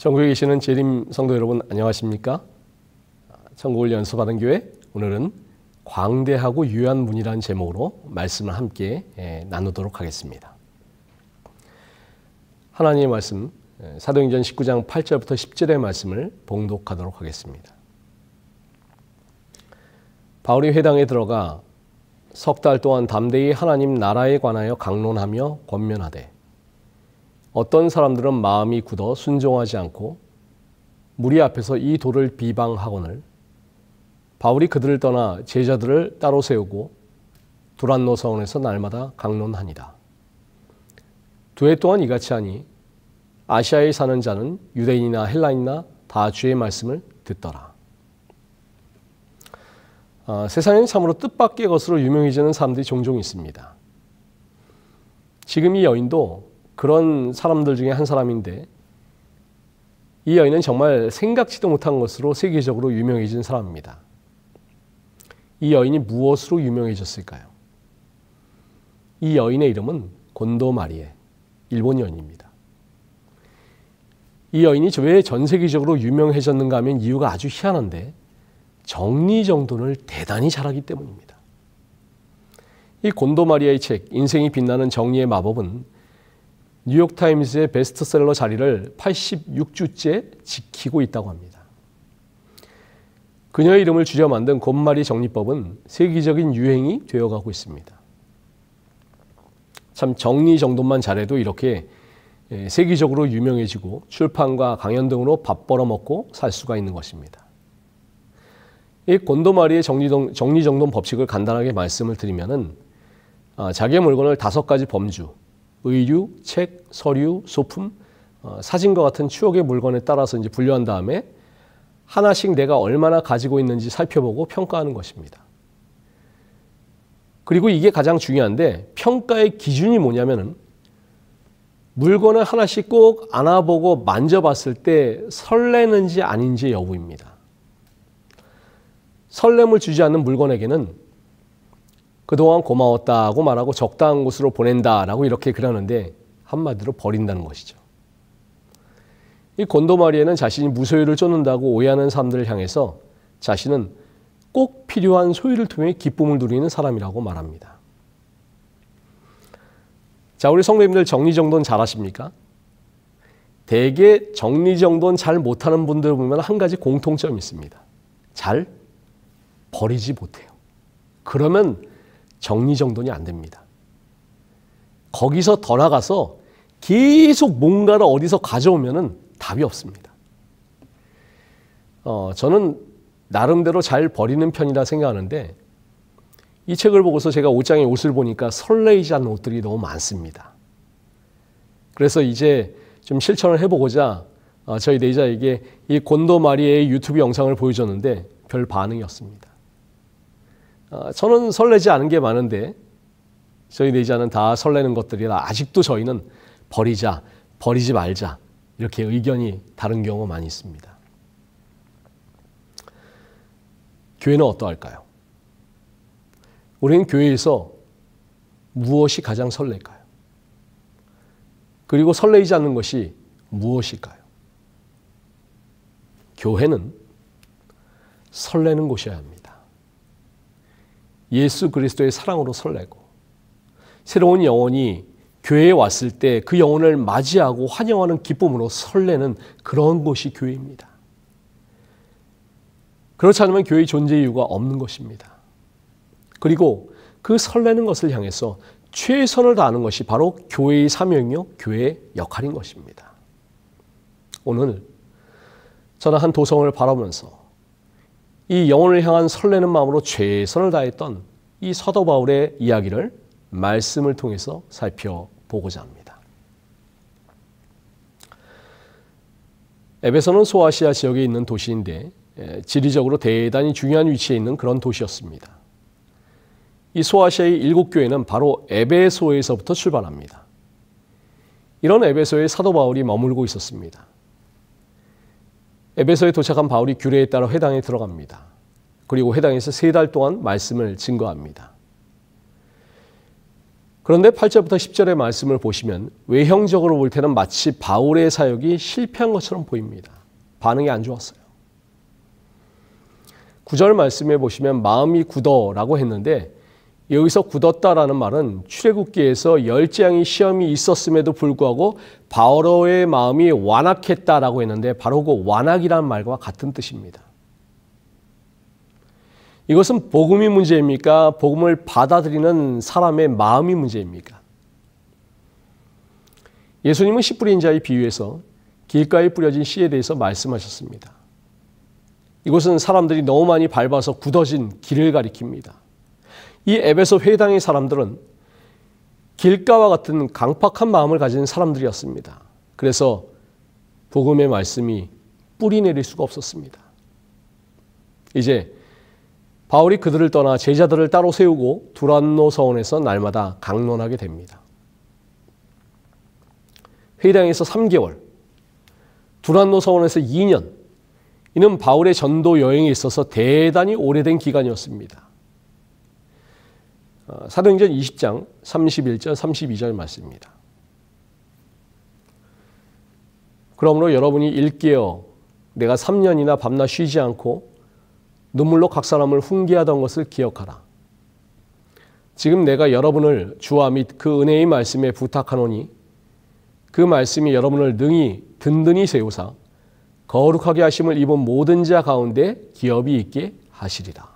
전국에 계시는 재림 성도 여러분 안녕하십니까? 천국을 연습하는 교회, 오늘은 광대하고 유한 문이라는 제목으로 말씀을 함께 나누도록 하겠습니다. 하나님의 말씀, 사도행전 19장 8절부터 10절의 말씀을 봉독하도록 하겠습니다. 바울이 회당에 들어가 석 달 동안 담대히 하나님 나라에 관하여 강론하며 권면하되 어떤 사람들은 마음이 굳어 순종하지 않고 무리 앞에서 이 도를 비방하거늘 바울이 그들을 떠나 제자들을 따로 세우고 두란노 서원에서 날마다 강론하니라. 2해 동안 이같이 하니 아시아에 사는 자는 유대인이나 헬라인이나 다 주의 말씀을 듣더라. 세상엔 참으로 뜻밖의 것으로 유명해지는 사람들이 종종 있습니다. 지금 이 여인도 그런 사람들 중에 한 사람인데, 이 여인은 정말 생각지도 못한 것으로 세계적으로 유명해진 사람입니다. 이 여인이 무엇으로 유명해졌을까요? 이 여인의 이름은 곤도 마리에, 일본 여인입니다. 이 여인이 왜 전 세계적으로 유명해졌는가 하면 이유가 아주 희한한데, 정리정돈을 대단히 잘하기 때문입니다. 이 곤도 마리아의 책 인생이 빛나는 정리의 마법은 뉴욕타임스의 베스트셀러 자리를 86주째 지키고 있다고 합니다. 그녀의 이름을 줄여 만든 곤마리 정리법은 세계적인 유행이 되어가고 있습니다. 참 정리정돈만 잘해도 이렇게 세계적으로 유명해지고 출판과 강연 등으로 밥 벌어먹고 살 수가 있는 것입니다. 이 곤도마리의 정리정돈 법칙을 간단하게 말씀을 드리면은 자기의 물건을 5가지 범주, 의류, 책, 서류, 소품, 사진과 같은 추억의 물건에 따라서 이제 분류한 다음에 하나씩 내가 얼마나 가지고 있는지 살펴보고 평가하는 것입니다. 그리고 이게 가장 중요한데, 평가의 기준이 뭐냐면은 물건을 하나씩 꼭 안아보고 만져봤을 때 설레는지 아닌지 여부입니다. 설렘을 주지 않는 물건에게는 그동안 고마웠다고 말하고 적당한 곳으로 보낸다라고 이렇게 그러는데, 한마디로 버린다는 것이죠. 이 곤도마리에는 자신이 무소유를 쫓는다고 오해하는 사람들을 향해서 자신은 꼭 필요한 소유를 통해 기쁨을 누리는 사람이라고 말합니다. 자, 우리 성도님들 정리정돈 잘 하십니까? 대개 정리정돈 잘 못하는 분들 보면 한 가지 공통점이 있습니다. 잘 버리지 못해요. 그러면 정리정돈이 안 됩니다. 거기서 더 나가서 계속 뭔가를 어디서 가져오면은 답이 없습니다. 저는 나름대로 잘 버리는 편이라 생각하는데, 이 책을 보고서 제가 옷장에 옷을 보니까 설레이지 않는 옷들이 너무 많습니다. 그래서 이제 좀 실천을 해보고자 저희 내자에게 이 곤도 마리의 유튜브 영상을 보여줬는데 별 반응이 없습니다. 저는 설레지 않은 게 많은데 저희 내자는 다 설레는 것들이라 아직도 저희는 버리자, 버리지 말자 이렇게 의견이 다른 경우가 많이 있습니다. 교회는 어떠할까요? 우리는 교회에서 무엇이 가장 설렐까요? 그리고 설레이지 않는 것이 무엇일까요? 교회는 설레는 곳이어야 합니다. 예수 그리스도의 사랑으로 설레고, 새로운 영혼이 교회에 왔을 때 그 영혼을 맞이하고 환영하는 기쁨으로 설레는 그런 곳이 교회입니다. 그렇지 않으면 교회의 존재 이유가 없는 것입니다. 그리고 그 설레는 것을 향해서 최선을 다하는 것이 바로 교회의 사명이요, 교회의 역할인 것입니다. 오늘 저는 한 도성을 바라보면서 이 영혼을 향한 설레는 마음으로 최선을 다했던 이 사도 바울의 이야기를 말씀을 통해서 살펴보고자 합니다. 에베소는 소아시아 지역에 있는 도시인데 지리적으로 대단히 중요한 위치에 있는 그런 도시였습니다. 이 소아시아의 7교회는 바로 에베소에서부터 출발합니다. 이런 에베소에 사도 바울이 머물고 있었습니다. 에베소에 도착한 바울이 규례에 따라 회당에 들어갑니다. 그리고 회당에서 3달 동안 말씀을 증거합니다. 그런데 8절부터 10절의 말씀을 보시면 외형적으로 볼 때는 마치 바울의 사역이 실패한 것처럼 보입니다. 반응이 안 좋았어요. 9절 말씀에 보시면 마음이 굳어라고 했는데 여기서 굳었다라는 말은 출애굽기에서 열재앙이 시험이 있었음에도 불구하고 바로의 마음이 완악했다라고 했는데 바로 그 완악이라는 말과 같은 뜻입니다. 이것은 복음이 문제입니까? 복음을 받아들이는 사람의 마음이 문제입니까? 예수님은 씨 뿌린 자의 비유에서 길가에 뿌려진 씨에 대해서 말씀하셨습니다. 이곳은 사람들이 너무 많이 밟아서 굳어진 길을 가리킵니다. 이 에베소 회당의 사람들은 길가와 같은 강팍한 마음을 가진 사람들이었습니다. 그래서 복음의 말씀이 뿌리 내릴 수가 없었습니다. 이제 바울이 그들을 떠나 제자들을 따로 세우고 두란노 서원에서 날마다 강론하게 됩니다. 회당에서 3개월, 두란노 서원에서 2년, 이는 바울의 전도 여행에 있어서 대단히 오래된 기간이었습니다. 사도행전 20장 31절 32절 말씀입니다. 그러므로 여러분이 일깨어 내가 3년이나 밤낮 쉬지 않고 눈물로 각 사람을 훈계하던 것을 기억하라. 지금 내가 여러분을 주와 및 그 은혜의 말씀에 부탁하노니 그 말씀이 여러분을 능히 든든히 세우사 거룩하게 하심을 입은 모든 자 가운데 기업이 있게 하시리라.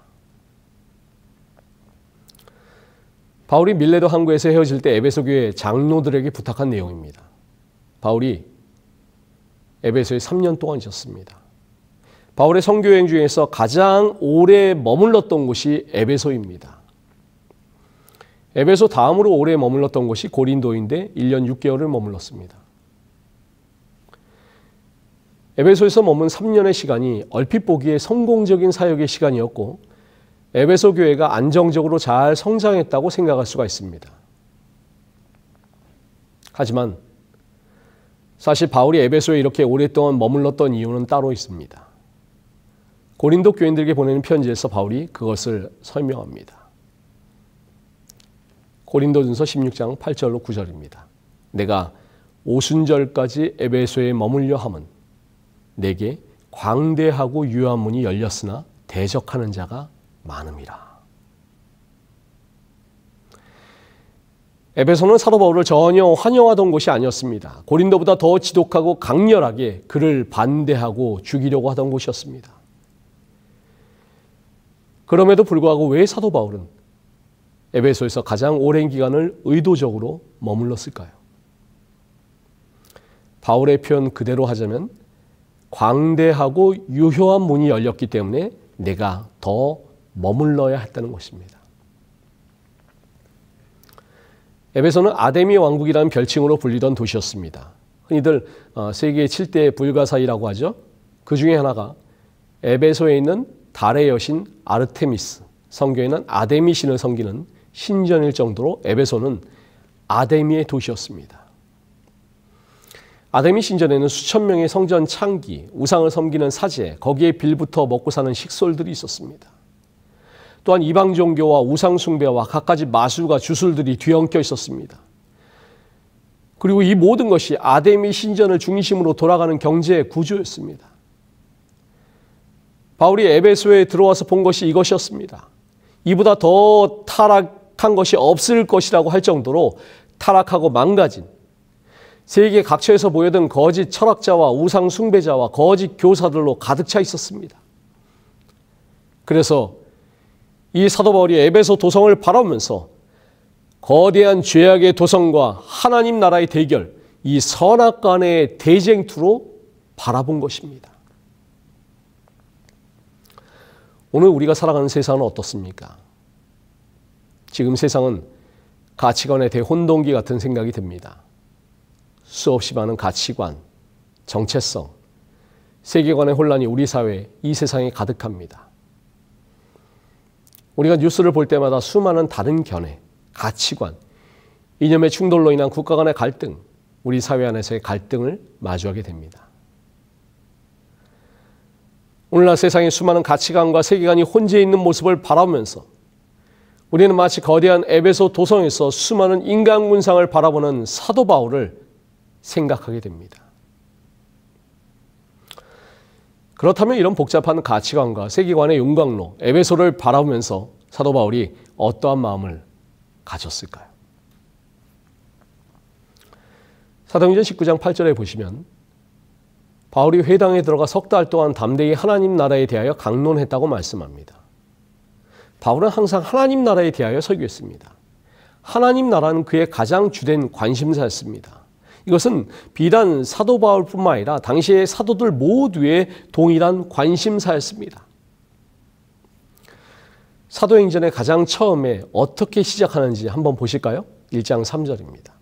바울이 밀레도 항구에서 헤어질 때 에베소 교회 장로들에게 부탁한 내용입니다. 바울이 에베소에 3년 동안 있었습니다. 바울의 선교여행 중에서 가장 오래 머물렀던 곳이 에베소입니다. 에베소 다음으로 오래 머물렀던 곳이 고린도인데 1년 6개월을 머물렀습니다. 에베소에서 머문 3년의 시간이 얼핏 보기에 성공적인 사역의 시간이었고 에베소 교회가 안정적으로 잘 성장했다고 생각할 수가 있습니다. 하지만 사실 바울이 에베소에 이렇게 오랫동안 머물렀던 이유는 따로 있습니다. 고린도 교인들에게 보내는 편지에서 바울이 그것을 설명합니다. 고린도전서 16장 8절로 9절입니다. 내가 오순절까지 에베소에 머물려 함은 내게 광대하고 유한 문이 열렸으나 대적하는 자가 많음이라. 에베소는 사도 바울을 전혀 환영하던 곳이 아니었습니다. 고린도보다 더 지독하고 강렬하게 그를 반대하고 죽이려고 하던 곳이었습니다. 그럼에도 불구하고 왜 사도 바울은 에베소에서 가장 오랜 기간을 의도적으로 머물렀을까요? 바울의 표현 그대로 하자면 광대하고 유효한 문이 열렸기 때문에 내가 더 머물러야 했다는 것입니다. 에베소는 아데미 왕국이라는 별칭으로 불리던 도시였습니다. 흔히들 세계 7대 불가사의라고 하죠. 그 중에 하나가 에베소에 있는 달의 여신 아르테미스, 성경에는 아데미 신을 섬기는 신전일 정도로 에베소는 아데미의 도시였습니다. 아데미 신전에는 수천 명의 성전 창기, 우상을 섬기는 사제, 거기에 빌부터 먹고 사는 식솔들이 있었습니다. 또한 이방 종교와 우상 숭배와 갖가지 마술과 주술들이 뒤엉켜 있었습니다. 그리고 이 모든 것이 아데미 신전을 중심으로 돌아가는 경제 구조였습니다. 바울이 에베소에 들어와서 본 것이 이것이었습니다. 이보다 더 타락한 것이 없을 것이라고 할 정도로 타락하고 망가진 세계 각처에서 보여던 거짓 철학자와 우상 숭배자와 거짓 교사들로 가득 차 있었습니다. 그래서 이 사도 바울이 에베소 도성을 바라보면서 거대한 죄악의 도성과 하나님 나라의 대결, 이 선악간의 대쟁투로 바라본 것입니다. 오늘 우리가 살아가는 세상은 어떻습니까? 지금 세상은 가치관의 대혼동기 같은 생각이 듭니다. 수없이 많은 가치관, 정체성, 세계관의 혼란이 우리 사회, 이 세상에 가득합니다. 우리가 뉴스를 볼 때마다 수많은 다른 견해, 가치관, 이념의 충돌로 인한 국가 간의 갈등, 우리 사회 안에서의 갈등을 마주하게 됩니다. 오늘날 세상의 수많은 가치관과 세계관이 혼재해 있는 모습을 바라보면서 우리는 마치 거대한 에베소 도성에서 수많은 인간 군상을 바라보는 사도 바울을 생각하게 됩니다. 그렇다면 이런 복잡한 가치관과 세계관의 용광로 에베소를 바라보면서 사도 바울이 어떠한 마음을 가졌을까요? 사도행전 19장 8절에 보시면 바울이 회당에 들어가 석 달 동안 담대히 하나님 나라에 대하여 강론했다고 말씀합니다. 바울은 항상 하나님 나라에 대하여 설교했습니다. 하나님 나라는 그의 가장 주된 관심사였습니다. 이것은 비단 사도 바울뿐만 아니라 당시의 사도들 모두의 동일한 관심사였습니다. 사도행전의 가장 처음에 어떻게 시작하는지 한번 보실까요? 1장 3절입니다.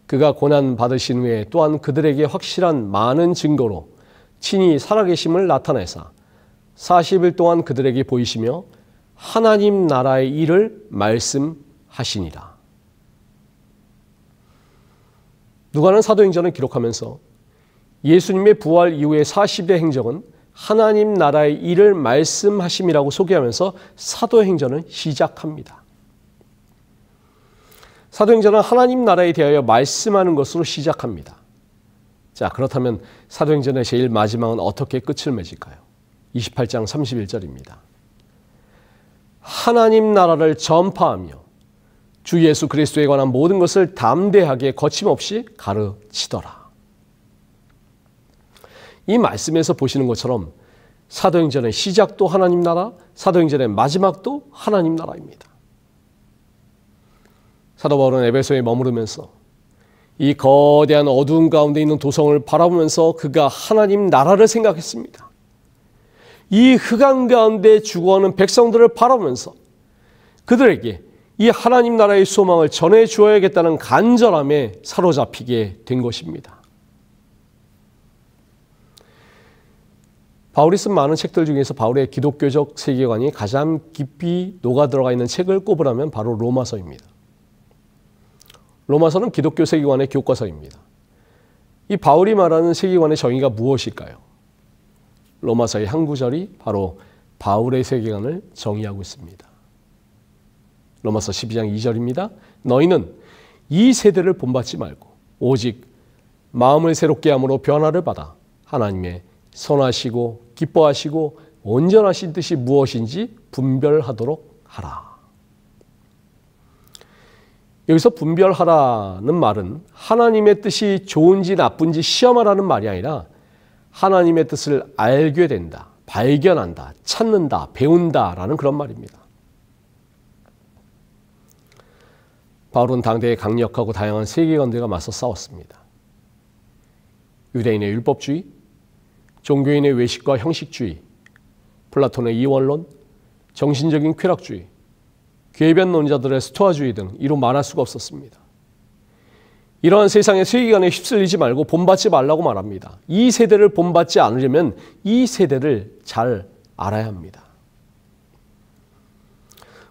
그가 고난 받으신 후에 또한 그들에게 확실한 많은 증거로 친히 살아계심을 나타내사 40일 동안 그들에게 보이시며 하나님 나라의 일을 말씀하시니라. 누가는 사도행전을 기록하면서 예수님의 부활 이후의 40의 행적은 하나님 나라의 일을 말씀하심이라고 소개하면서 사도행전을 시작합니다. 사도행전은 하나님 나라에 대하여 말씀하는 것으로 시작합니다. 자, 그렇다면 사도행전의 제일 마지막은 어떻게 끝을 맺을까요? 28장 31절입니다. 하나님 나라를 전파하며 주 예수 그리스도에 관한 모든 것을 담대하게 거침없이 가르치더라. 이 말씀에서 보시는 것처럼 사도행전의 시작도 하나님 나라, 사도행전의 마지막도 하나님 나라입니다. 사도 바울은 에베소에 머무르면서 이 거대한 어두운 가운데 있는 도성을 바라보면서 그가 하나님 나라를 생각했습니다. 이 흑암 가운데 죽어가는 백성들을 바라보면서 그들에게 이 하나님 나라의 소망을 전해 주어야겠다는 간절함에 사로잡히게 된 것입니다. 바울이 쓴 많은 책들 중에서 바울의 기독교적 세계관이 가장 깊이 녹아들어가 있는 책을 꼽으라면 바로 로마서입니다. 로마서는 기독교 세계관의 교과서입니다. 이 바울이 말하는 세계관의 정의가 무엇일까요? 로마서의 한 구절이 바로 바울의 세계관을 정의하고 있습니다. 로마서 12장 2절입니다. 너희는 이 세대를 본받지 말고 오직 마음을 새롭게 함으로 변화를 받아 하나님의 선하시고 기뻐하시고 온전하신 뜻이 무엇인지 분별하도록 하라. 여기서 분별하라는 말은 하나님의 뜻이 좋은지 나쁜지 시험하라는 말이 아니라 하나님의 뜻을 알게 된다, 발견한다, 찾는다, 배운다라는 그런 말입니다. 바울은 당대의 강력하고 다양한 세계관들과 맞서 싸웠습니다. 유대인의 율법주의, 종교인의 외식과 형식주의, 플라톤의 이원론, 정신적인 쾌락주의, 궤변론자들의 스토아주의 등 이루 말할 수가 없었습니다. 이러한 세상의 세계관에 휩쓸리지 말고 본받지 말라고 말합니다. 이 세대를 본받지 않으려면 이 세대를 잘 알아야 합니다.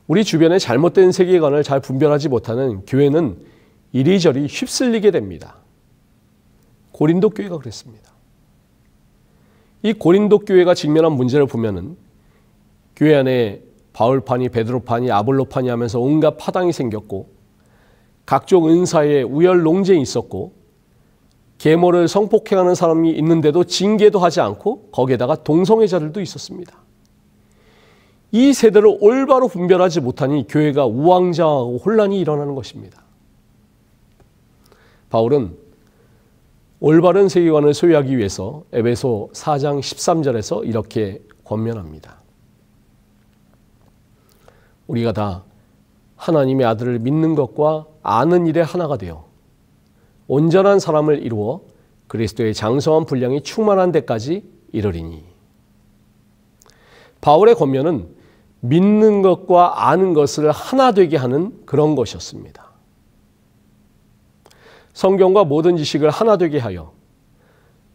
우리 주변의 잘못된 세계관을 잘 분별하지 못하는 교회는 이리저리 휩쓸리게 됩니다. 고린도 교회가 그랬습니다. 이 고린도 교회가 직면한 문제를 보면은 교회 안에 바울파니, 베드로파니, 아볼로파니 하면서 온갖 파당이 생겼고 각종 은사에 우열 논쟁이 있었고 계모를 성폭행하는 사람이 있는데도 징계도 하지 않고 거기에다가 동성애자들도 있었습니다. 이 세대를 올바로 분별하지 못하니 교회가 우왕좌왕하고 혼란이 일어나는 것입니다. 바울은 올바른 세계관을 소유하기 위해서 에베소 4장 13절에서 이렇게 권면합니다. 우리가 다 하나님의 아들을 믿는 것과 아는 일에 하나가 되어 온전한 사람을 이루어 그리스도의 장성한 분량이 충만한 데까지 이르리니. 바울의 권면은 믿는 것과 아는 것을 하나 되게 하는 그런 것이었습니다. 성경과 모든 지식을 하나 되게 하여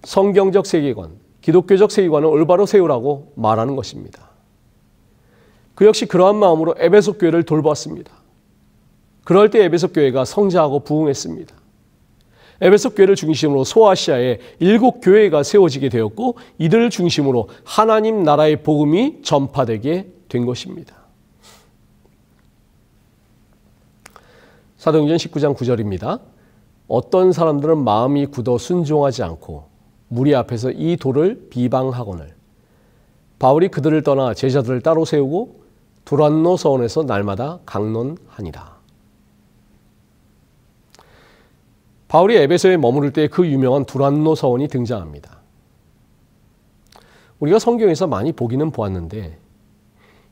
성경적 세계관, 기독교적 세계관을 올바로 세우라고 말하는 것입니다. 그 역시 그러한 마음으로 에베소 교회를 돌보았습니다. 그럴 때 에베소 교회가 성장하고 부흥했습니다. 에베소 교회를 중심으로 소아시아에 7교회가 세워지게 되었고 이들을 중심으로 하나님 나라의 복음이 전파되게 된 것입니다. 사도행전 19장 9절입니다. 어떤 사람들은 마음이 굳어 순종하지 않고 무리 앞에서 이 돌을 비방하거늘 바울이 그들을 떠나 제자들을 따로 세우고 두란노 서원에서 날마다 강론하니라. 바울이 에베소에 머무를 때 그 유명한 두란노 서원이 등장합니다. 우리가 성경에서 많이 보기는 보았는데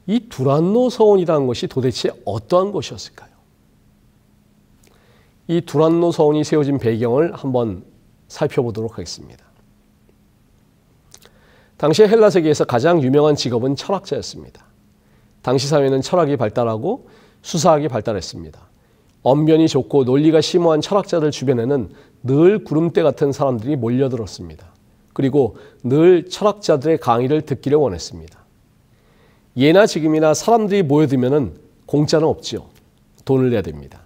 이 두란노 서원이라는 것이 도대체 어떠한 것이었을까요? 이 두란노 서원이 세워진 배경을 한번 살펴보도록 하겠습니다. 당시 헬라 세계에서 가장 유명한 직업은 철학자였습니다. 당시 사회는 철학이 발달하고 수사학이 발달했습니다. 언변이 좋고 논리가 심오한 철학자들 주변에는 늘 구름대 같은 사람들이 몰려들었습니다. 그리고 늘 철학자들의 강의를 듣기를 원했습니다. 예나 지금이나 사람들이 모여들면 공짜는 없죠. 돈을 내야 됩니다.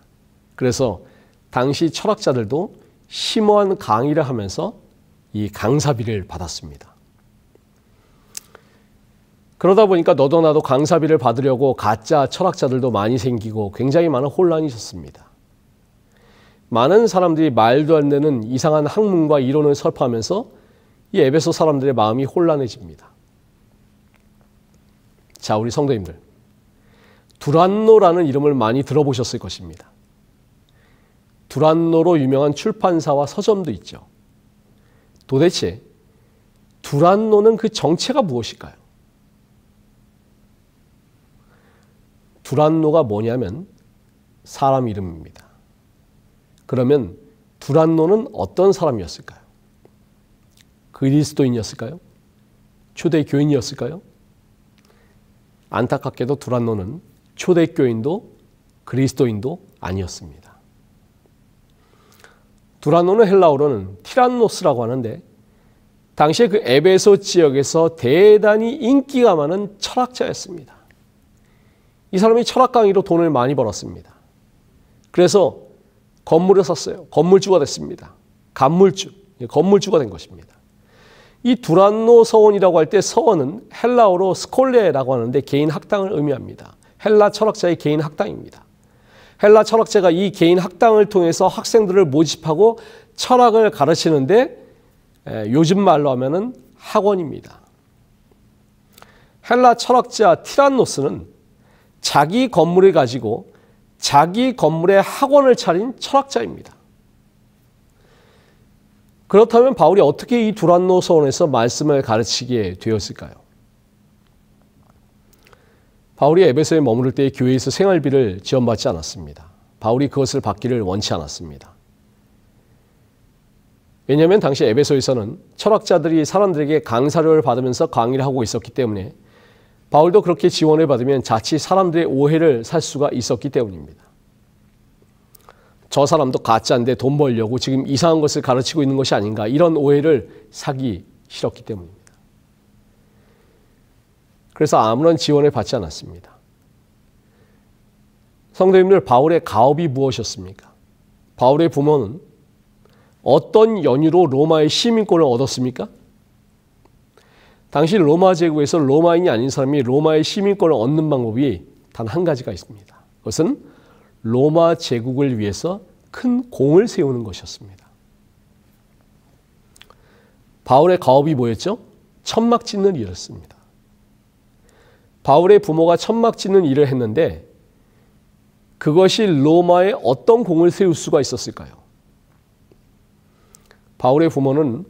그래서 당시 철학자들도 심오한 강의를 하면서 이 강사비를 받았습니다. 그러다 보니까 너도 나도 강사비를 받으려고 가짜 철학자들도 많이 생기고 굉장히 많은 혼란이 있었습니다. 많은 사람들이 말도 안 되는 이상한 학문과 이론을 설파하면서 이 에베소 사람들의 마음이 혼란해집니다. 자, 우리 성도님들, 두란노라는 이름을 많이 들어보셨을 것입니다. 두란노로 유명한 출판사와 서점도 있죠. 도대체 두란노는 그 정체가 무엇일까요? 두란노가 뭐냐면 사람 이름입니다. 그러면 두란노는 어떤 사람이었을까요? 그리스도인이었을까요? 초대교인이었을까요? 안타깝게도 두란노는 초대교인도 그리스도인도 아니었습니다. 두란노는 헬라어로는 티란노스라고 하는데 당시에 그 에베소 지역에서 대단히 인기가 많은 철학자였습니다. 이 사람이 철학 강의로 돈을 많이 벌었습니다. 그래서 건물을 샀어요. 건물주가 됐습니다. 건물주가 된 것입니다. 이 두란노 서원이라고 할 때 서원은 헬라어로 스콜레라고 하는데 개인 학당을 의미합니다. 헬라 철학자의 개인 학당입니다. 헬라 철학자가 이 개인 학당을 통해서 학생들을 모집하고 철학을 가르치는데 요즘 말로 하면은 학원입니다. 헬라 철학자 티란노스는 자기 건물을 가지고 자기 건물에 학원을 차린 철학자입니다. 그렇다면 바울이 어떻게 이 두란노 서원에서 말씀을 가르치게 되었을까요? 바울이 에베소에 머무를 때 교회에서 생활비를 지원받지 않았습니다. 바울이 그것을 받기를 원치 않았습니다. 왜냐하면 당시 에베소에서는 철학자들이 사람들에게 강사료를 받으면서 강의를 하고 있었기 때문에 바울도 그렇게 지원을 받으면 자칫 사람들의 오해를 살 수가 있었기 때문입니다. 저 사람도 가짜인데 돈 벌려고 지금 이상한 것을 가르치고 있는 것이 아닌가 이런 오해를 사기 싫었기 때문입니다. 그래서 아무런 지원을 받지 않았습니다. 성도님들, 바울의 가업이 무엇이었습니까? 바울의 부모는 어떤 연유로 로마의 시민권을 얻었습니까? 당시 로마 제국에서 로마인이 아닌 사람이 로마의 시민권을 얻는 방법이 단 한 가지가 있습니다. 그것은 로마 제국을 위해서 큰 공을 세우는 것이었습니다. 바울의 가업이 뭐였죠? 천막 짓는 일이었습니다. 바울의 부모가 천막 짓는 일을 했는데 그것이 로마에 어떤 공을 세울 수가 있었을까요? 바울의 부모는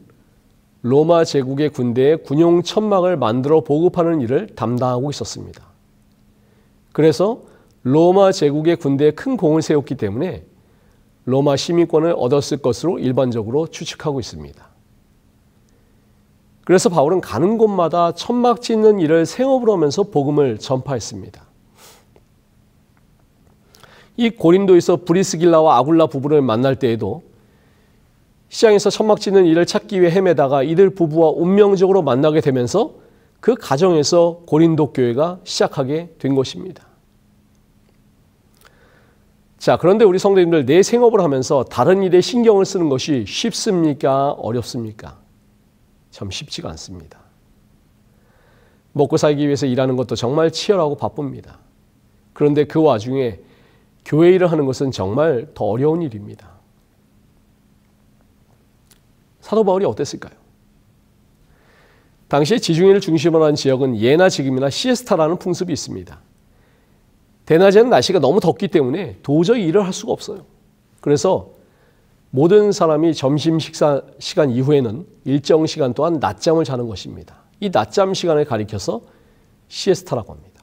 로마 제국의 군대에 군용 천막을 만들어 보급하는 일을 담당하고 있었습니다. 그래서 로마 제국의 군대에 큰 공을 세웠기 때문에 로마 시민권을 얻었을 것으로 일반적으로 추측하고 있습니다. 그래서 바울은 가는 곳마다 천막 짓는 일을 생업으로 하면서 복음을 전파했습니다. 이 고린도에서 브리스길라와 아굴라 부부를 만날 때에도 시장에서 천막 짓는 일을 찾기 위해 헤매다가 이들 부부와 운명적으로 만나게 되면서 그 가정에서 고린도 교회가 시작하게 된 것입니다. 자, 그런데 우리 성도님들, 내 생업을 하면서 다른 일에 신경을 쓰는 것이 쉽습니까? 어렵습니까? 참 쉽지가 않습니다. 먹고 살기 위해서 일하는 것도 정말 치열하고 바쁩니다. 그런데 그 와중에 교회 일을 하는 것은 정말 더 어려운 일입니다. 사도 바울이 어땠을까요? 당시에 지중해를 중심으로 한 지역은 예나 지금이나 시에스타라는 풍습이 있습니다. 대낮에는 날씨가 너무 덥기 때문에 도저히 일을 할 수가 없어요. 그래서 모든 사람이 점심 식사 시간 이후에는 일정 시간 동안 낮잠을 자는 것입니다. 이 낮잠 시간을 가리켜서 시에스타라고 합니다.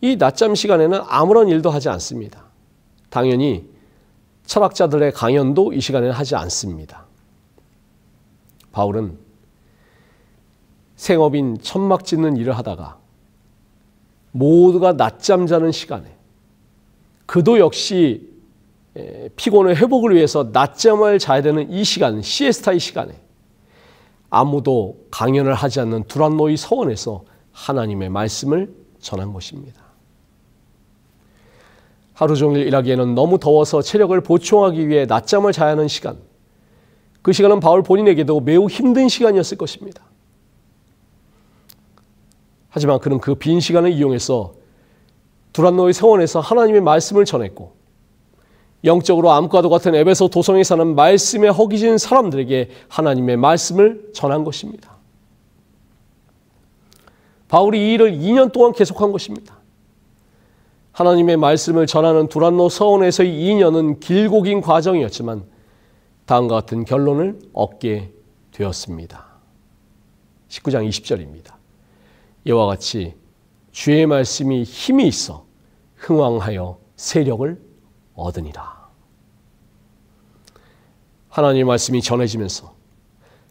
이 낮잠 시간에는 아무런 일도 하지 않습니다. 당연히 철학자들의 강연도 이 시간에는 하지 않습니다. 바울은 생업인 천막 짓는 일을 하다가 모두가 낮잠 자는 시간에 그도 역시 피곤의 회복을 위해서 낮잠을 자야 되는 이 시간, 시에스타의 시간에 아무도 강연을 하지 않는 두란노의 서원에서 하나님의 말씀을 전한 것입니다. 하루 종일 일하기에는 너무 더워서 체력을 보충하기 위해 낮잠을 자야 하는 시간, 그 시간은 바울 본인에게도 매우 힘든 시간이었을 것입니다. 하지만 그는 그 빈 시간을 이용해서 두란노의 서원에서 하나님의 말씀을 전했고 영적으로 암과도 같은 에베소 도성에 사는 말씀에 허기진 사람들에게 하나님의 말씀을 전한 것입니다. 바울이 이 일을 2년 동안 계속한 것입니다. 하나님의 말씀을 전하는 두란노 서원에서의 2년은 길고 긴 과정이었지만 다음과 같은 결론을 얻게 되었습니다. 19장 20절입니다. 이와 같이 주의 말씀이 힘이 있어 흥왕하여 세력을 얻으니라. 하나님의 말씀이 전해지면서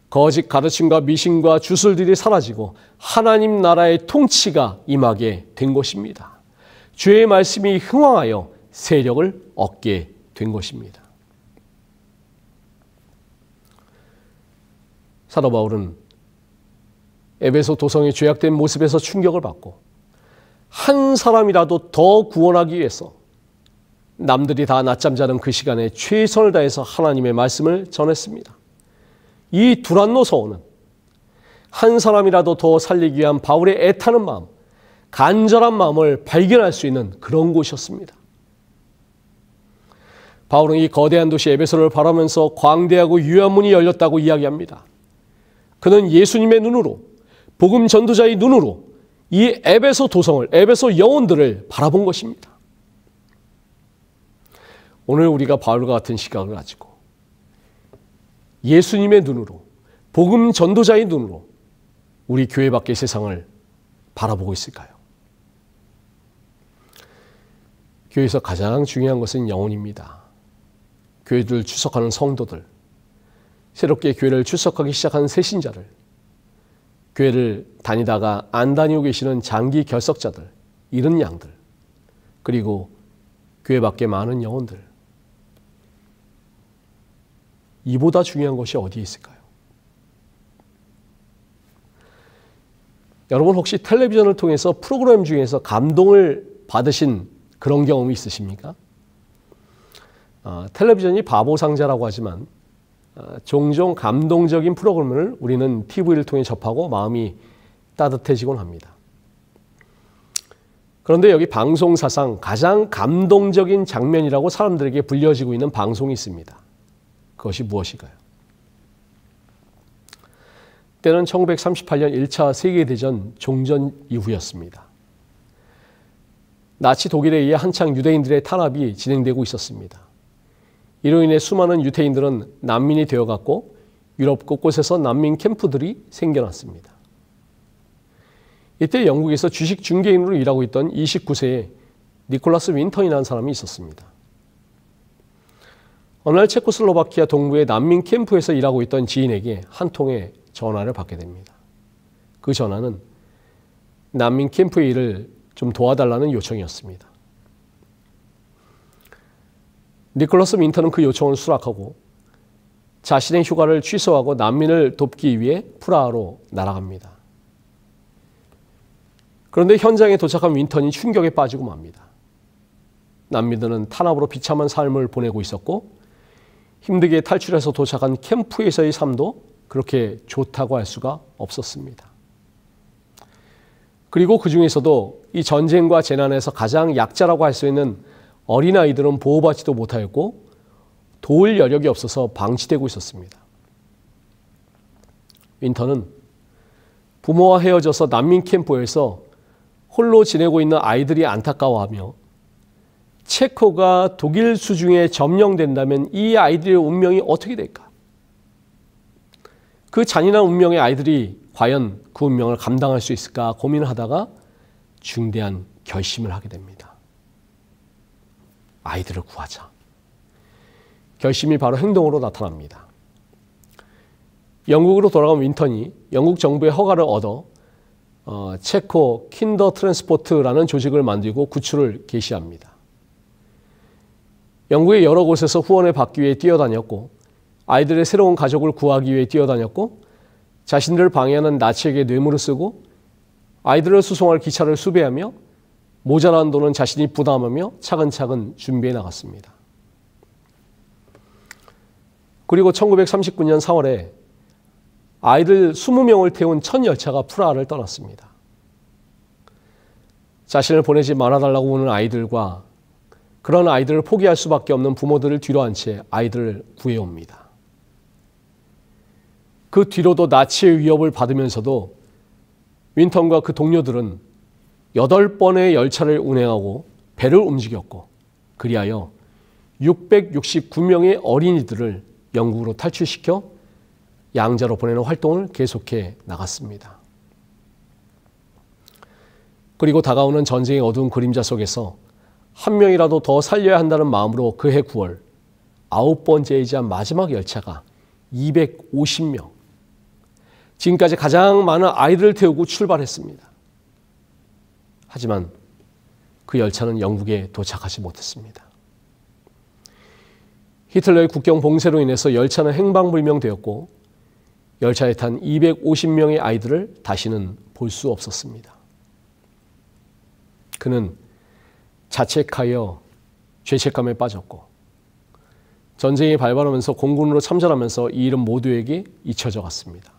거짓 가르침과 미신과 주술들이 사라지고 하나님 나라의 통치가 임하게 된 것입니다. 주의 말씀이 흥왕하여 세력을 얻게 된 것입니다. 사도 바울은 에베소 도성의 죄악된 모습에서 충격을 받고 한 사람이라도 더 구원하기 위해서 남들이 다 낮잠 자는 그 시간에 최선을 다해서 하나님의 말씀을 전했습니다. 이 두란노 서원은 한 사람이라도 더 살리기 위한 바울의 애타는 마음, 간절한 마음을 발견할 수 있는 그런 곳이었습니다. 바울은 이 거대한 도시 에베소를 바라면서 광대하고 유효한 문이 열렸다고 이야기합니다. 그는 예수님의 눈으로, 복음 전도자의 눈으로 이 에베소 도성을, 에베소 영혼들을 바라본 것입니다. 오늘 우리가 바울과 같은 시각을 가지고 예수님의 눈으로, 복음 전도자의 눈으로 우리 교회 밖의 세상을 바라보고 있을까요? 교회에서 가장 중요한 것은 영혼입니다. 교회를 출석하는 성도들, 새롭게 교회를 출석하기 시작한 새신자들, 교회를 다니다가 안 다니고 계시는 장기 결석자들, 잃은 양들, 그리고 교회 밖에 많은 영혼들. 이보다 중요한 것이 어디에 있을까요? 여러분 혹시 텔레비전을 통해서 프로그램 중에서 감동을 받으신 그런 경험이 있으십니까? 텔레비전이 바보상자라고 하지만 종종 감동적인 프로그램을 우리는 TV를 통해 접하고 마음이 따뜻해지곤 합니다. 그런데 여기 방송사상 가장 감동적인 장면이라고 사람들에게 불려지고 있는 방송이 있습니다. 그것이 무엇일까요? 때는 1938년 1차 세계대전 종전 이후였습니다. 나치 독일에 의해 한창 유대인들의 탄압이 진행되고 있었습니다. 이로 인해 수많은 유대인들은 난민이 되어갔고 유럽 곳곳에서 난민 캠프들이 생겨났습니다. 이때 영국에서 주식 중개인으로 일하고 있던 29세의 니콜라스 윈턴이라는 사람이 있었습니다. 어느 날 체코슬로바키아 동부의 난민 캠프에서 일하고 있던 지인에게 한 통의 전화를 받게 됩니다. 그 전화는 난민 캠프의 일을 좀 도와달라는 요청이었습니다. 니콜라스 윈턴은 그 요청을 수락하고 자신의 휴가를 취소하고 난민을 돕기 위해 프라하로 날아갑니다. 그런데 현장에 도착한 윈턴이 충격에 빠지고 맙니다. 난민들은 탄압으로 비참한 삶을 보내고 있었고 힘들게 탈출해서 도착한 캠프에서의 삶도 그렇게 좋다고 할 수가 없었습니다. 그리고 그 중에서도 이 전쟁과 재난에서 가장 약자라고 할 수 있는 어린아이들은 보호받지도 못하였고 도울 여력이 없어서 방치되고 있었습니다. 윈터는 부모와 헤어져서 난민 캠프에서 홀로 지내고 있는 아이들이 안타까워하며 체코가 독일 수중에 점령된다면 이 아이들의 운명이 어떻게 될까? 그 잔인한 운명의 아이들이 과연 그 운명을 감당할 수 있을까 고민하다가 중대한 결심을 하게 됩니다. 아이들을 구하자. 결심이 바로 행동으로 나타납니다. 영국으로 돌아간 윈턴이 영국 정부의 허가를 얻어 체코 킨더 트랜스포트라는 조직을 만들고 구출을 개시합니다. 영국의 여러 곳에서 후원을 받기 위해 뛰어다녔고 아이들의 새로운 가족을 구하기 위해 뛰어다녔고 자신들을 방해하는 나치에게 뇌물을 쓰고 아이들을 수송할 기차를 수배하며 모자란 돈은 자신이 부담하며 차근차근 준비해 나갔습니다. 그리고 1939년 4월에 아이들 20명을 태운 첫 열차가 프라하를 떠났습니다. 자신을 보내지 말아달라고 우는 아이들과 그런 아이들을 포기할 수밖에 없는 부모들을 뒤로 한 채 아이들을 구해옵니다. 그 뒤로도 나치의 위협을 받으면서도 윈턴과 그 동료들은 8번의 열차를 운행하고 배를 움직였고 그리하여 669명의 어린이들을 영국으로 탈출시켜 양자로 보내는 활동을 계속해 나갔습니다. 그리고 다가오는 전쟁의 어두운 그림자 속에서 한 명이라도 더 살려야 한다는 마음으로 그해 9월 9번째이자 마지막 열차가 250명, 지금까지 가장 많은 아이들을 태우고 출발했습니다. 하지만 그 열차는 영국에 도착하지 못했습니다. 히틀러의 국경 봉쇄로 인해서 열차는 행방불명되었고 열차에 탄 250명의 아이들을 다시는 볼 수 없었습니다. 그는 자책하여 죄책감에 빠졌고 전쟁이 발발하면서 공군으로 참전하면서 이 일은 모두에게 잊혀져 갔습니다.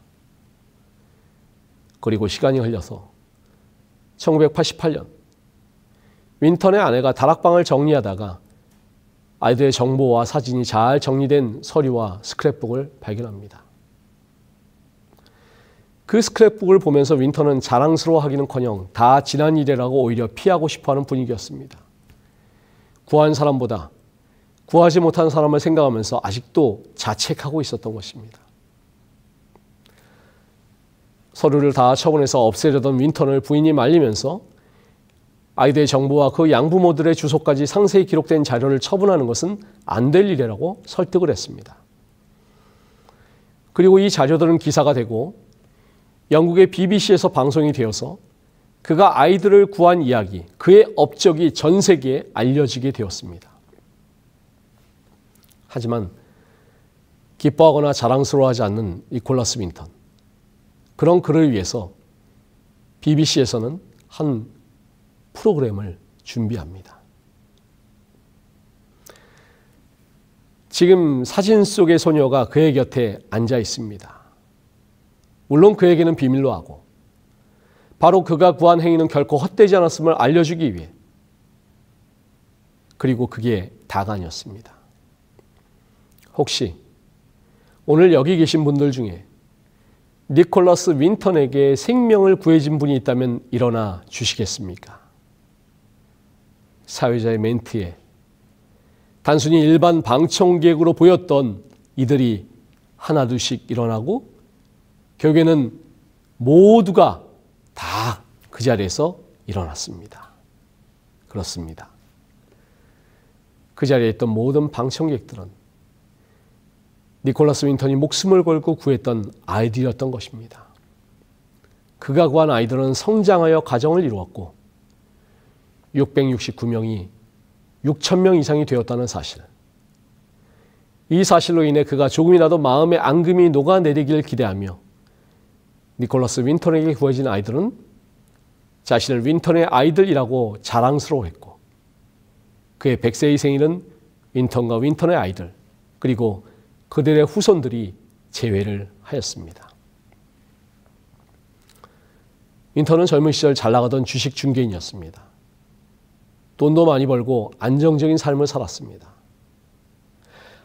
그리고 시간이 흘러서 1988년 윈턴의 아내가 다락방을 정리하다가 아이들의 정보와 사진이 잘 정리된 서류와 스크랩북을 발견합니다. 그 스크랩북을 보면서 윈턴은 자랑스러워하기는커녕 다 지난 일이라고 오히려 피하고 싶어하는 분위기였습니다. 구한 사람보다 구하지 못한 사람을 생각하면서 아직도 자책하고 있었던 것입니다. 서류를 다 처분해서 없애려던 윈턴을 부인이 말리면서 아이들의 정보와 그 양부모들의 주소까지 상세히 기록된 자료를 처분하는 것은 안 될 일이라고 설득을 했습니다. 그리고 이 자료들은 기사가 되고 영국의 BBC에서 방송이 되어서 그가 아이들을 구한 이야기, 그의 업적이 전 세계에 알려지게 되었습니다. 하지만 기뻐하거나 자랑스러워하지 않는 니콜라스 윈턴, 그런 그를 위해서 BBC에서는 한 프로그램을 준비합니다. 지금 사진 속의 소녀가 그의 곁에 앉아 있습니다. 물론 그에게는 비밀로 하고 바로 그가 구한 행위는 결코 헛되지 않았음을 알려주기 위해, 그리고 그게 다가 아니었습니다. 혹시 오늘 여기 계신 분들 중에 니콜라스 윈턴에게 생명을 구해준 분이 있다면 일어나 주시겠습니까? 사회자의 멘트에 단순히 일반 방청객으로 보였던 이들이 하나둘씩 일어나고 결국에는 모두가 다 그 자리에서 일어났습니다. 그렇습니다. 그 자리에 있던 모든 방청객들은 니콜라스 윈턴이 목숨을 걸고 구했던 아이들이었던 것입니다. 그가 구한 아이들은 성장하여 가정을 이루었고 669명이 6,000명 이상이 되었다는 사실. 이 사실로 인해 그가 조금이라도 마음의 앙금이 녹아내리길 기대하며 니콜라스 윈턴에게 구해진 아이들은 자신을 윈턴의 아이들이라고 자랑스러워했고 그의 100세의 생일은 윈턴과 윈턴의 아이들 그리고 그들의 후손들이 제외를 하였습니다. 윈턴은 젊은 시절 잘 나가던 주식 중개인이었습니다. 돈도 많이 벌고 안정적인 삶을 살았습니다.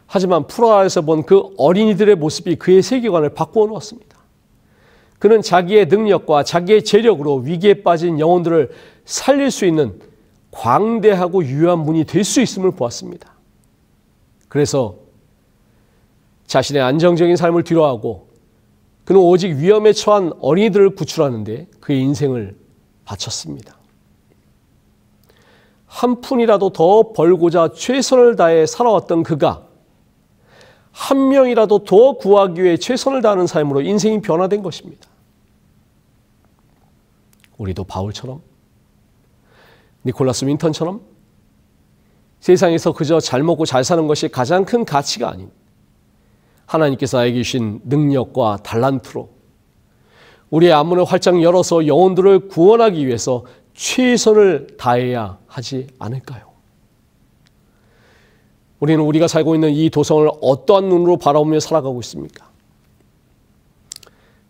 하지만 프라하에서 본 그 어린이들의 모습이 그의 세계관을 바꾸어 놓았습니다. 그는 자기의 능력과 자기의 재력으로 위기에 빠진 영혼들을 살릴 수 있는 광대하고 유효한 문이 될 수 있음을 보았습니다. 그래서 자신의 안정적인 삶을 뒤로하고 그는 오직 위험에 처한 어린이들을 구출하는 데 그의 인생을 바쳤습니다. 한 푼이라도 더 벌고자 최선을 다해 살아왔던 그가 한 명이라도 더 구하기 위해 최선을 다하는 삶으로 인생이 변화된 것입니다. 우리도 바울처럼, 니콜라스 윈턴처럼 세상에서 그저 잘 먹고 잘 사는 것이 가장 큰 가치가 아닌 하나님께서 나에게 주신 능력과 달란트로 우리의 안문을 활짝 열어서 영혼들을 구원하기 위해서 최선을 다해야 하지 않을까요? 우리는 우리가 살고 있는 이 도성을 어떠한 눈으로 바라보며 살아가고 있습니까?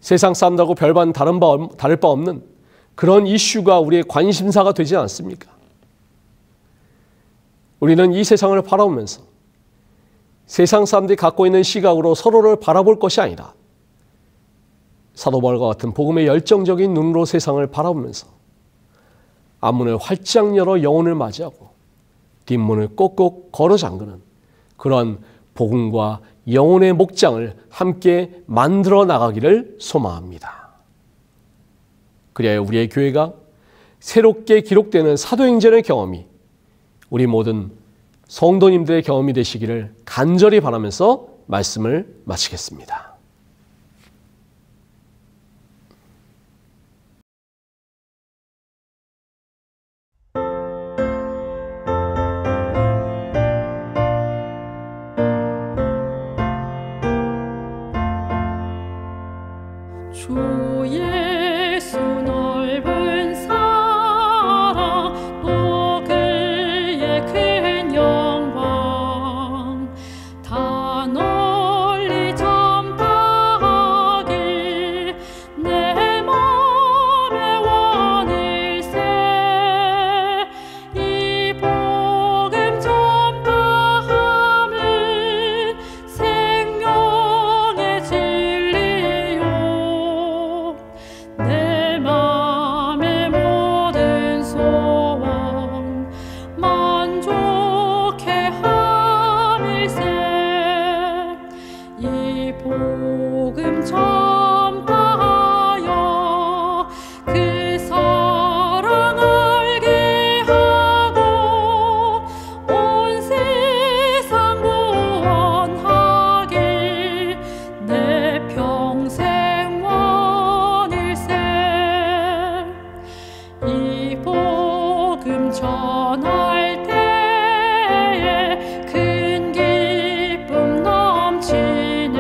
세상 사람들하고 별반 다를 바 없는 그런 이슈가 우리의 관심사가 되지 않습니까? 우리는 이 세상을 바라보면서 세상 사람들이 갖고 있는 시각으로 서로를 바라볼 것이 아니라 사도 바울과 같은 복음의 열정적인 눈으로 세상을 바라보면서 앞문을 활짝 열어 영혼을 맞이하고 뒷문을 꼭꼭 걸어 잠그는 그런 복음과 영혼의 목장을 함께 만들어 나가기를 소망합니다. 그리하여 우리의 교회가 새롭게 기록되는 사도행전의 경험이 우리 모든 성도님들의 경험이 되시기를 간절히 바라면서 말씀을 마치겠습니다. 주 예수 넓은 사랑 또 그의 큰 영광 다 널리 전파하길 내 맘의 원일세 이 복음 전파함은 생명의 진리요 내 맘의 모든 소원 만족해 함일세 이 복음 전파하여 그 사랑 알게 하고 온 세상 구원하길 내 평생 원일세 이 복음 전할 때에 큰 기쁨 넘치는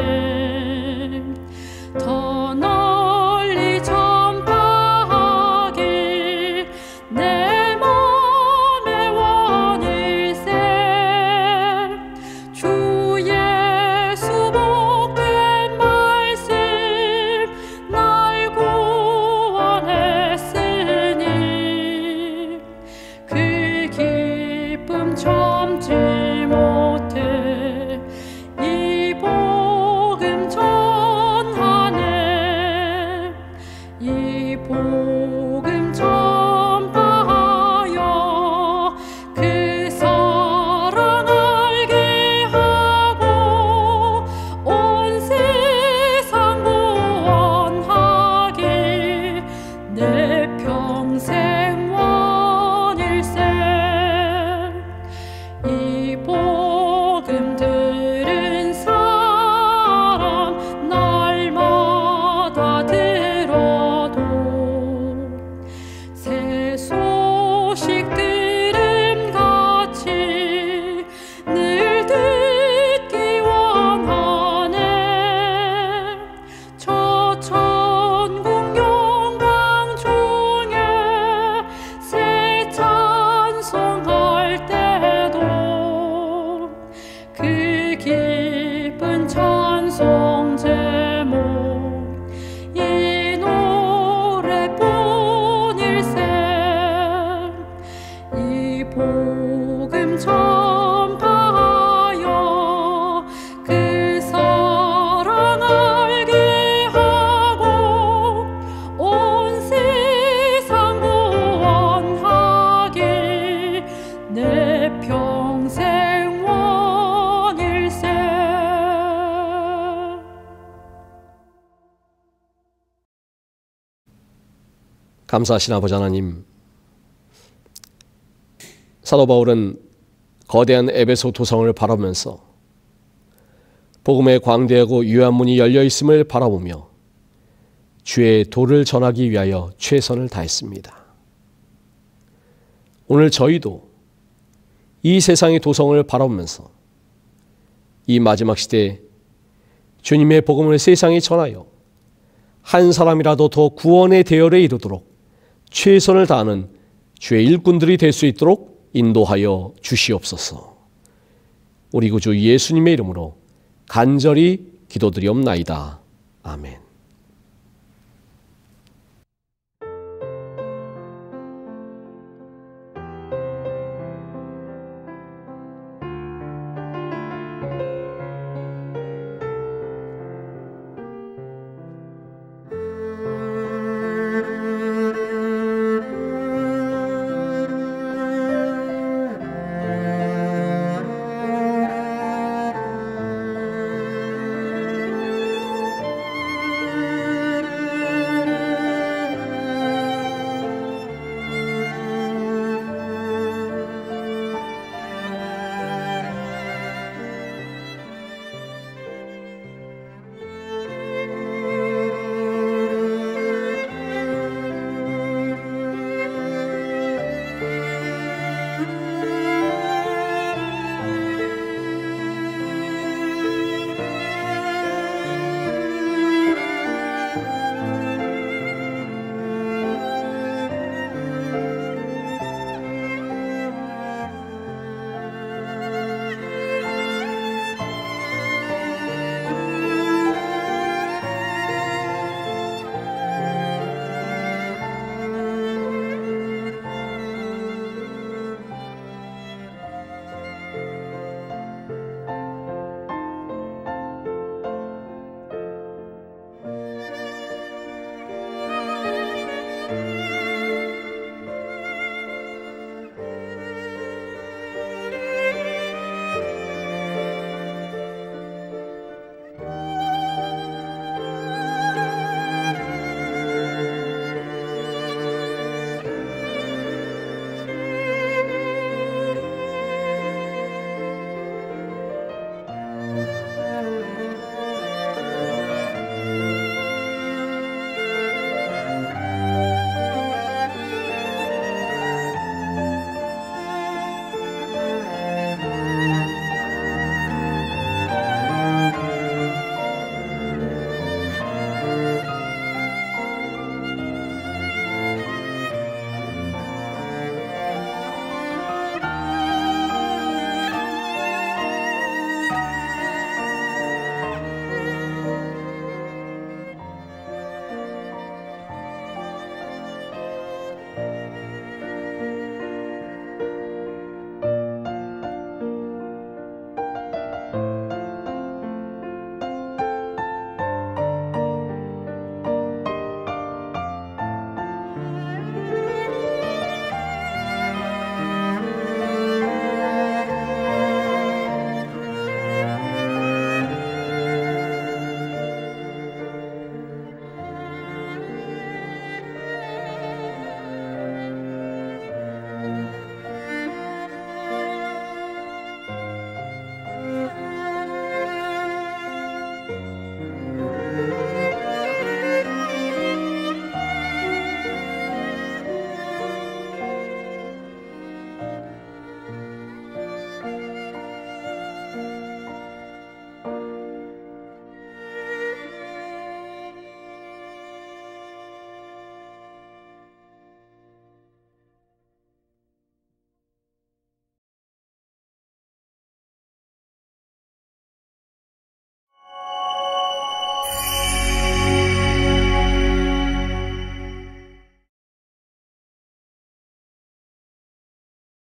감사하신 아버지 하나님, 사도 바울은 거대한 에베소 도성을 바라보면서 복음의 광대하고 유한 문이 열려 있음을 바라보며 주의 도를 전하기 위하여 최선을 다했습니다. 오늘 저희도 이 세상의 도성을 바라보면서 이 마지막 시대에 주님의 복음을 세상에 전하여 한 사람이라도 더 구원의 대열에 이르도록 최선을 다하는 주의 일꾼들이 될 수 있도록 인도하여 주시옵소서. 우리 구주 예수님의 이름으로 간절히 기도드리옵나이다. 아멘.